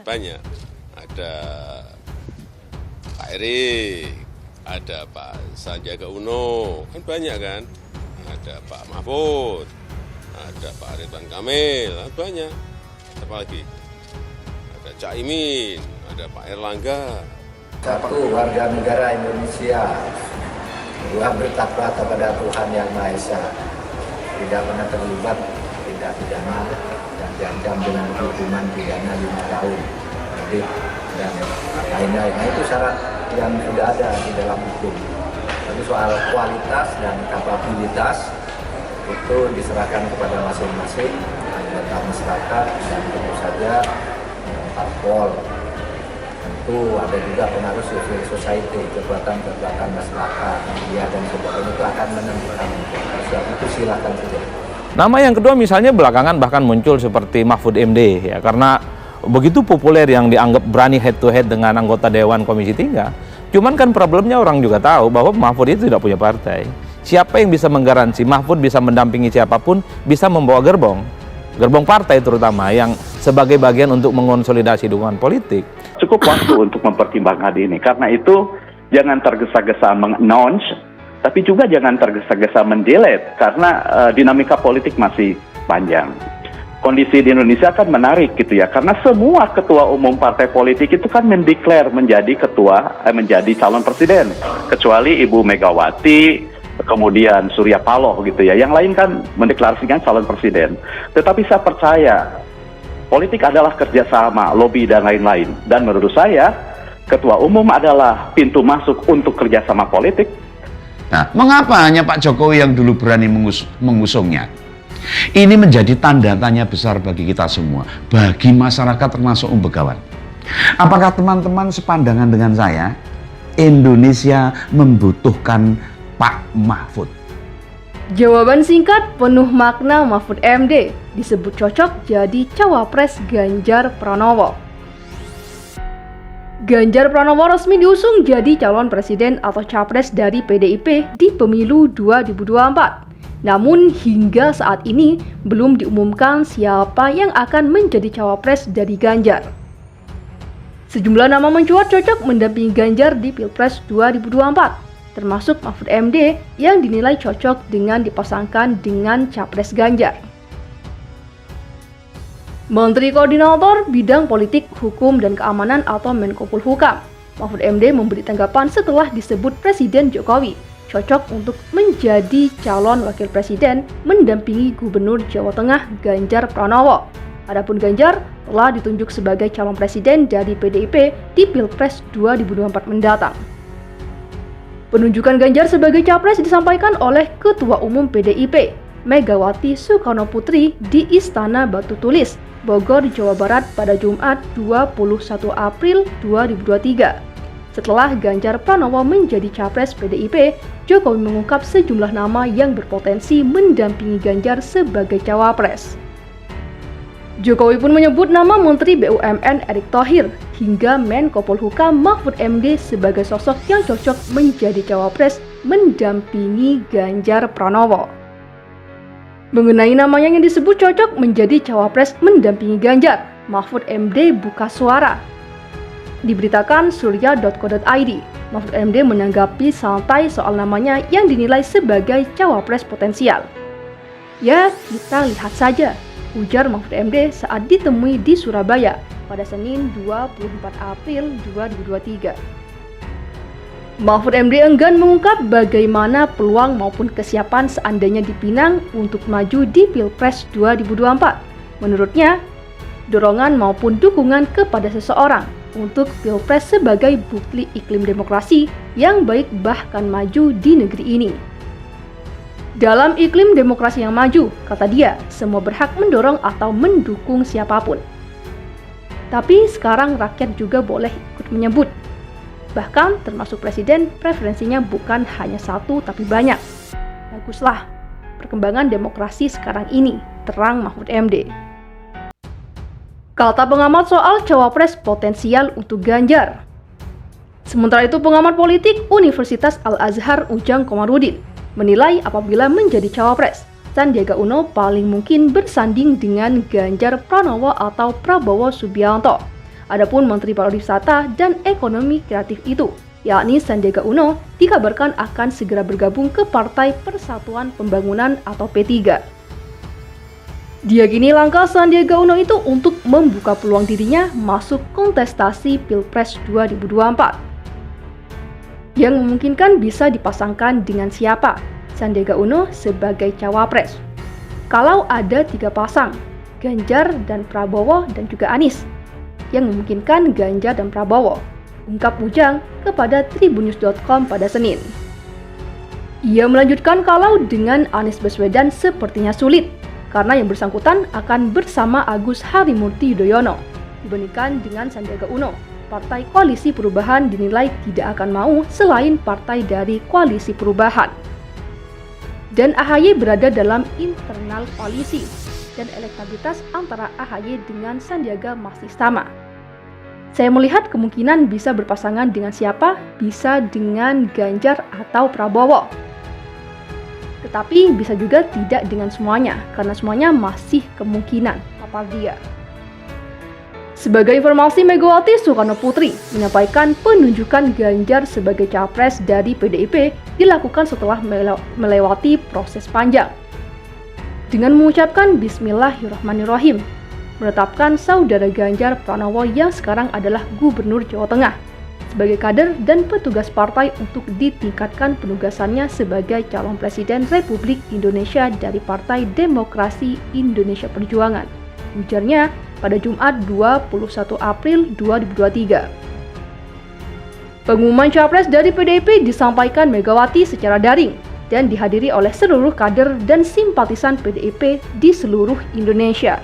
Banyak, ada Pak Erik, ada Pak Sandiaga Uno, kan banyak kan, ada Pak Mahfud, ada Pak Ridwan Kamil, banyak, apa lagi, ada Cak Imin, ada Pak Erlangga. Satu, warga negara Indonesia. Dua, bertakwa kepada Tuhan Yang Maha Esa. Tidak pernah terlibat tindak pidana dan diancam dengan hukuman pidana 5 tahun lebih dan lain-lain. Nah, itu syarat yang sudah ada di dalam hukum. Tapi soal kualitas dan kapabilitas itu diserahkan kepada masing-masing anggota masyarakat dan tentu saja parpol. Tentu ada juga pengaruh civil society, kekuatan-kekuatan masyarakat, media dan sebagainya itu akan menentukan. Sebab itu silakan saja. Nama yang kedua misalnya belakangan bahkan muncul seperti Mahfud MD ya, karena begitu populer yang dianggap berani head to head dengan anggota Dewan Komisi 3. Cuman kan problemnya orang juga tahu bahwa Mahfud itu tidak punya partai. Siapa yang bisa menggaransi Mahfud bisa mendampingi siapapun, bisa membawa gerbong partai terutama yang sebagai bagian untuk mengonsolidasi dukungan politik. Cukup waktu untuk mempertimbangkan ini. Karena itu jangan tergesa-gesa meng-announce, tapi juga jangan tergesa-gesa mendelete karena dinamika politik masih panjang. Kondisi di Indonesia kan menarik gitu ya, karena semua ketua umum partai politik itu kan mendeklar menjadi calon presiden, kecuali Ibu Megawati, kemudian Surya Paloh gitu ya. Yang lain kan mendeklarasikan calon presiden. Tetapi saya percaya politik adalah kerjasama, lobby dan lain-lain. Dan menurut saya ketua umum adalah pintu masuk untuk kerjasama politik. Nah, mengapa hanya Pak Jokowi yang dulu berani mengusungnya? Ini menjadi tanda tanya besar bagi kita semua, bagi masyarakat termasuk Begawan. Apakah teman-teman sepandangan dengan saya? Indonesia membutuhkan Pak Mahfud. Jawaban singkat penuh makna Mahfud MD disebut cocok jadi cawapres Ganjar Pranowo. Ganjar Pranowo resmi diusung jadi calon presiden atau capres dari PDIP di pemilu 2024. Namun hingga saat ini belum diumumkan siapa yang akan menjadi cawapres dari Ganjar. Sejumlah nama mencuat cocok mendampingi Ganjar di Pilpres 2024, termasuk Mahfud MD yang dinilai cocok dengan dipasangkan dengan capres Ganjar. Menteri Koordinator Bidang Politik, Hukum, dan Keamanan atau Menko Polhukam, Mahfud MD memberi tanggapan setelah disebut Presiden Jokowi cocok untuk menjadi calon wakil presiden mendampingi Gubernur Jawa Tengah Ganjar Pranowo. Adapun Ganjar telah ditunjuk sebagai calon presiden dari PDIP di Pilpres 2024 mendatang. Penunjukan Ganjar sebagai capres disampaikan oleh Ketua Umum PDIP, Megawati Soekarnoputri di Istana Batu Tulis, Bogor, Jawa Barat pada Jumat 21 April 2023. Setelah Ganjar Pranowo menjadi capres PDIP, Jokowi mengungkap sejumlah nama yang berpotensi mendampingi Ganjar sebagai cawapres. Jokowi pun menyebut nama Menteri BUMN Erick Thohir hingga Menko Polhukam Mahfud MD sebagai sosok yang cocok menjadi cawapres mendampingi Ganjar Pranowo. Mengenai namanya yang disebut cocok menjadi cawapres mendampingi Ganjar, Mahfud MD buka suara. Diberitakan surya.co.id, Mahfud MD menanggapi santai soal namanya yang dinilai sebagai cawapres potensial. Ya, kita lihat saja, ujar Mahfud MD saat ditemui di Surabaya pada Senin 24 April 2023. Mahfud MD enggan mengungkap bagaimana peluang maupun kesiapan seandainya dipinang untuk maju di Pilpres 2024. Menurutnya, dorongan maupun dukungan kepada seseorang untuk Pilpres sebagai bukti iklim demokrasi yang baik bahkan maju di negeri ini. Dalam iklim demokrasi yang maju, kata dia, semua berhak mendorong atau mendukung siapapun. Tapi sekarang rakyat juga boleh ikut menyebut. Bahkan termasuk presiden, preferensinya bukan hanya satu tapi banyak. Baguslah perkembangan demokrasi sekarang ini, terang Mahfud MD. Kata pengamat soal cawapres potensial untuk Ganjar. Sementara itu pengamat politik Universitas Al-Azhar Ujang Komarudin menilai apabila menjadi cawapres, Sandiaga Uno paling mungkin bersanding dengan Ganjar Pranowo atau Prabowo Subianto. Adapun Menteri Pariwisata dan Ekonomi Kreatif itu, yakni Sandiaga Uno, dikabarkan akan segera bergabung ke Partai Persatuan Pembangunan atau P3. Diyakini langkah Sandiaga Uno itu untuk membuka peluang dirinya masuk kontestasi Pilpres 2024. Yang memungkinkan bisa dipasangkan dengan siapa? Sandiaga Uno sebagai cawapres. Kalau ada 3 pasang, Ganjar dan Prabowo dan juga Anies, yang memungkinkan Ganjar dan Prabowo, ungkap Ujang kepada Tribunnews.com pada Senin. Ia melanjutkan kalau dengan Anies Baswedan sepertinya sulit, karena yang bersangkutan akan bersama Agus Harimurti Yudhoyono, dibandingkan dengan Sandiaga Uno. Partai Koalisi Perubahan dinilai tidak akan mau selain partai dari Koalisi Perubahan. Dan AHY berada dalam internal koalisi, dan elektabilitas antara AHY dengan Sandiaga masih sama. Saya melihat kemungkinan bisa berpasangan dengan siapa, bisa dengan Ganjar atau Prabowo. Tetapi bisa juga tidak dengan semuanya, karena semuanya masih kemungkinan, papar dia. Sebagai informasi, Megawati Soekarnoputri menyampaikan penunjukan Ganjar sebagai capres dari PDIP dilakukan setelah melewati proses panjang. Dengan mengucapkan Bismillahirrahmanirrahim, menetapkan saudara Ganjar Pranowo yang sekarang adalah Gubernur Jawa Tengah sebagai kader dan petugas partai untuk ditingkatkan penugasannya sebagai calon presiden Republik Indonesia dari Partai Demokrasi Indonesia Perjuangan, ujarnya pada Jumat 21 April 2023. Pengumuman capres dari PDIP disampaikan Megawati secara daring dan dihadiri oleh seluruh kader dan simpatisan PDIP di seluruh Indonesia.